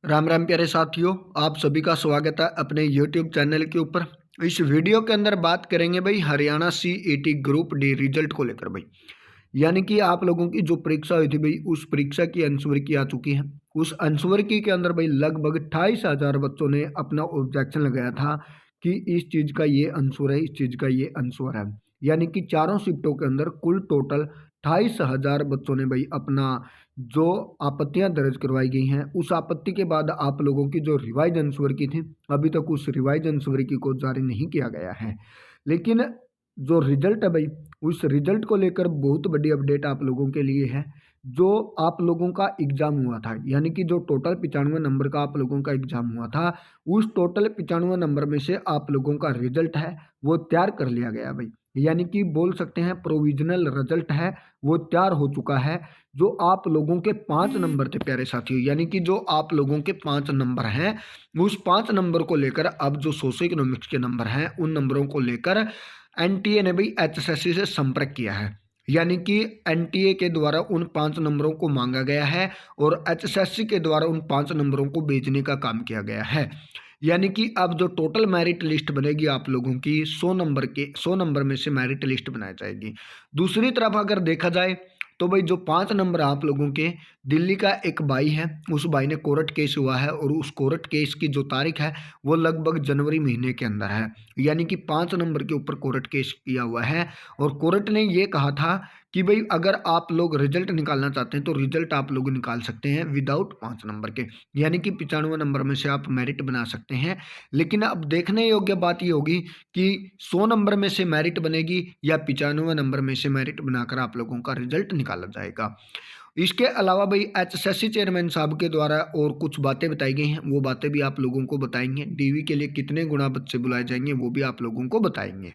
राम राम प्यारे साथियों, आप सभी का स्वागत है अपने YouTube चैनल के ऊपर। इस वीडियो के अंदर बात करेंगे भाई Haryana CET group D result को लेकर भाई। यानी कि आप लोगों की जो परीक्षा हुई थी भाई, उस परीक्षा की अंशवर्की आ चुकी है। उस अंशवर्की के अंदर भाई लगभग 28,000 बच्चों ने अपना ऑब्जेक्शन लगाया था कि इस चीज़ का ये आंसर है, इस चीज़ का ये आंसर है। यानी कि चारों शिफ्टों के अंदर कुल टोटल 28,000 बच्चों ने भाई अपना जो आपत्तियां दर्ज करवाई गई हैं, उस आपत्ति के बाद आप लोगों की जो रिवाइज आंसर थी, अभी तक उस रिवाइज आंसर को जारी नहीं किया गया है। लेकिन जो रिजल्ट है भाई, उस रिजल्ट को लेकर बहुत बड़ी अपडेट आप लोगों के लिए है। जो आप लोगों का एग्जाम हुआ था, यानी कि जो टोटल 95 नंबर का आप लोगों का एग्जाम हुआ था, उस टोटल 95 नंबर में से आप लोगों का रिजल्ट है वो तैयार कर लिया गया भाई। यानी कि बोल सकते हैं प्रोविजनल रिजल्ट है वो तैयार हो चुका है। जो आप लोगों के 5 नंबर थे प्यारे साथियों, यानी कि जो आप लोगों के 5 नंबर हैं, उस 5 नंबर को लेकर अब जो सोशो इकोनॉमिक्स के नंबर हैं, उन नंबरों को लेकर एनटीए ने भी HSSC से संपर्क किया है। यानी कि एनटीए के द्वारा उन 5 नंबरों को मांगा गया है और HSSC के द्वारा उन 5 नंबरों को भेजने का काम किया गया है। यानी कि अब जो टोटल मेरिट लिस्ट बनेगी आप लोगों की 100 नंबर में से मेरिट लिस्ट बनाई जाएगी। दूसरी तरफ अगर देखा जाए तो भाई जो 5 नंबर आप लोगों के, दिल्ली का एक भाई है, उस भाई ने कोर्ट केस हुआ है और उस कोर्ट केस की जो तारीख है वो लगभग जनवरी महीने के अंदर है। यानी कि 5 नंबर के ऊपर कोर्ट केस किया हुआ है और कोर्ट ने ये कहा था कि भाई अगर आप लोग रिजल्ट निकालना चाहते हैं तो रिजल्ट आप लोग निकाल सकते हैं विदाउट 5 नंबर के, यानी कि 95 नंबर में से आप मेरिट बना सकते हैं। लेकिन अब देखने योग्य बात ये होगी कि 100 नंबर में से मेरिट बनेगी या 95 नंबर में से मेरिट बनाकर आप लोगों का रिजल्ट निकाला जाएगा। इसके अलावा भाई HSSC चेयरमैन साहब के द्वारा और कुछ बातें बताई गई हैं, वो बातें भी आप लोगों को बताएंगे। डीवी के लिए कितने गुना बच्चे बुलाए जाएंगे वो भी आप लोगों को बताएंगे।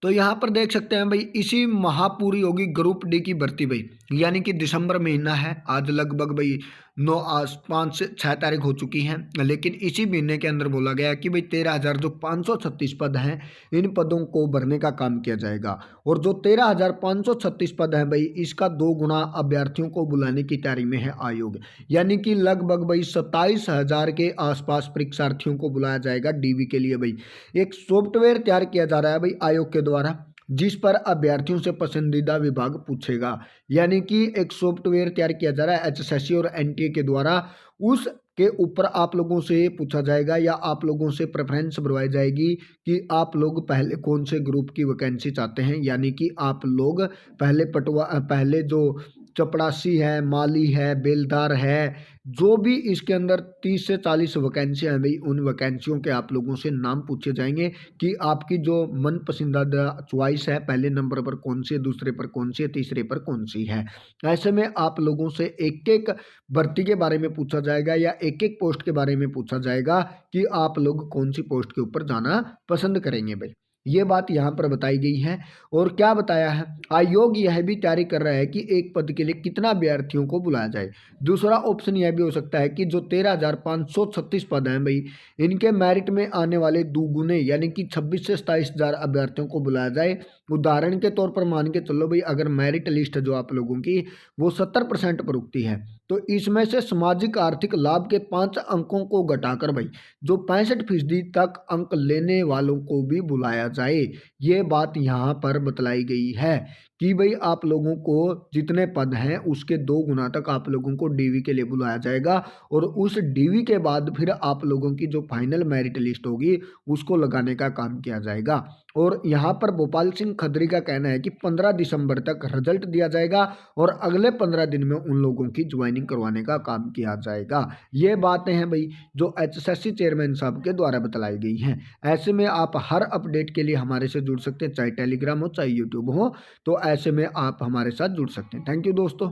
तो यहाँ पर देख सकते हैं भाई, इसी माह पूरी होगी ग्रुप डी की भर्ती भाई। यानी कि दिसंबर महीना है, आज लगभग भाई 5 से 6 तारीख हो चुकी हैं। लेकिन इसी महीने के अंदर बोला गया कि भाई 13,000 जो 536 पद हैं, इन पदों को भरने का काम किया जाएगा। और जो 13,536 पद हैं भाई, इसका 2 गुना अभ्यर्थियों को बुलाने की तैयारी में है आयोग। यानी कि लगभग भाई 27,000 के आसपास परीक्षार्थियों को बुलाया जाएगा डीवी के लिए भाई। एक सॉफ्टवेयर तैयार किया जा रहा है भाई आयोग के द्वारा, जिस पर अभ्यर्थियों से पसंदीदा विभाग पूछेगा। यानी कि एक सॉफ्टवेयर तैयार किया जा रहा है HSSC और एनटीए के द्वारा, उस के ऊपर आप लोगों से पूछा जाएगा या आप लोगों से प्रेफरेंस भरवाई जाएगी कि आप लोग पहले कौन से ग्रुप की वैकेंसी चाहते हैं। यानी कि आप लोग पहले जो चपड़ासी है, माली है, बेलदार है, जो भी इसके अंदर 30 से 40 वैकेंसियाँ हैं भाई, उन वैकेंसियों के आप लोगों से नाम पूछे जाएंगे कि आपकी जो मन पसंदीदा चॉइस है, पहले नंबर पर कौन सी है, दूसरे पर कौन सी है, तीसरे पर कौन सी है। ऐसे में आप लोगों से एक एक भर्ती के बारे में पूछा जाएगा या एक एक पोस्ट के बारे में पूछा जाएगा कि आप लोग कौन सी पोस्ट के ऊपर जाना पसंद करेंगे भाई। ये बात यहाँ पर बताई गई है। और क्या बताया है, आयोग यह भी तैयारी कर रहा है कि एक पद के लिए कितना अभ्यर्थियों को बुलाया जाए। दूसरा ऑप्शन यह भी हो सकता है कि जो 13,536 पद हैं भाई, इनके मेरिट में आने वाले दुगुने यानी कि 26 से 27,000 अभ्यर्थियों को बुलाया जाए। उदाहरण के तौर पर मान के चलो भाई, अगर मेरिट लिस्ट जो आप लोगों की वो 70% पर उगती है, तो इसमें से सामाजिक आर्थिक लाभ के 5 अंकों को घटाकर भाई जो 65% तक अंक लेने वालों को भी बुलाया जाए। ये बात यहाँ पर बतलाई गई है कि भाई आप लोगों को जितने पद हैं उसके 2 गुना तक आप लोगों को डीवी के लिए बुलाया जाएगा। और उस डीवी के बाद फिर आप लोगों की जो फाइनल मेरिट लिस्ट होगी उसको लगाने का काम किया जाएगा। और यहाँ पर भोपाल सिंह खत्री का कहना है कि 15 दिसंबर तक रिजल्ट दिया जाएगा और अगले 15 दिन में उन लोगों की ज्वाइनिंग करवाने का काम किया जाएगा। ये बातें हैं भाई जो HSSC चेयरमैन साहब के द्वारा बताई गई हैं। ऐसे में आप हर अपडेट के लिए हमारे से जुड़ सकते हैं, चाहे टेलीग्राम हो चाहे यूट्यूब हो, तो ऐसे में आप हमारे साथ जुड़ सकते हैं। थैंक यू दोस्तों।